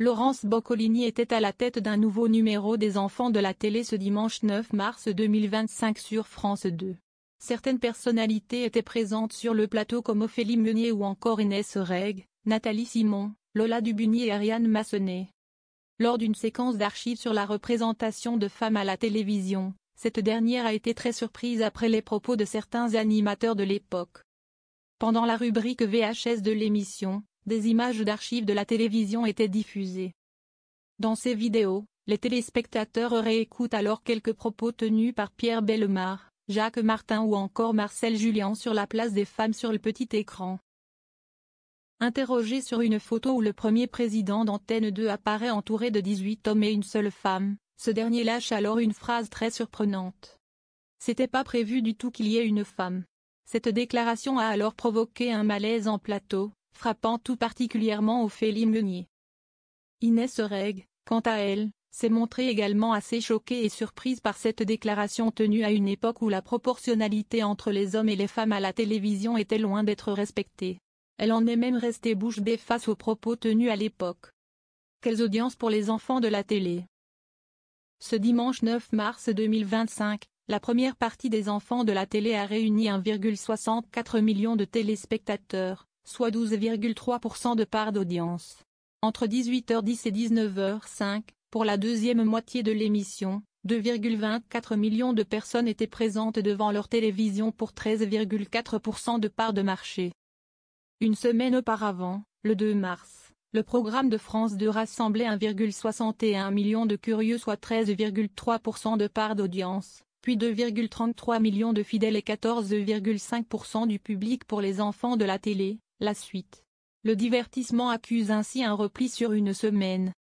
Laurence Boccolini était à la tête d'un nouveau numéro des enfants de la télé ce dimanche 9 mars 2025 sur France 2. Certaines personnalités étaient présentes sur le plateau comme Ophélie Meunier ou encore Inès Reg, Nathalie Simon, Lola Dubuni et Ariane Massenet. Lors d'une séquence d'archives sur la représentation de femmes à la télévision, cette dernière a été très surprise après les propos de certains animateurs de l'époque. Pendant la rubrique VHS de l'émission, des images d'archives de la télévision étaient diffusées. Dans ces vidéos, les téléspectateurs réécoutent alors quelques propos tenus par Pierre Bellemare, Jacques Martin ou encore Marcel Julien sur la place des femmes sur le petit écran. Interrogé sur une photo où le premier président d'Antenne 2 apparaît entouré de 18 hommes et une seule femme, ce dernier lâche alors une phrase très surprenante. « C'était pas prévu du tout qu'il y ait une femme ». Cette déclaration a alors provoqué un malaise en plateau, frappant tout particulièrement Ophélie Meunier. Inès Reg, quant à elle, s'est montrée également assez choquée et surprise par cette déclaration tenue à une époque où la proportionnalité entre les hommes et les femmes à la télévision était loin d'être respectée. Elle en est même restée bouche bée face aux propos tenus à l'époque. Quelles audiences pour les enfants de la télé? Ce dimanche 9 mars 2025, la première partie des enfants de la télé a réuni 1,64 million de téléspectateurs, soit 12,3% de part d'audience. Entre 18h10 et 19h05, pour la deuxième moitié de l'émission, 2,24 millions de personnes étaient présentes devant leur télévision pour 13,4% de part de marché. Une semaine auparavant, le 2 mars, le programme de France 2 rassemblait 1,61 million de curieux soit 13,3% de part d'audience, puis 2,33 millions de fidèles et 14,5% du public pour les enfants de la télé, la suite. Le divertissement accuse ainsi un repli sur une semaine,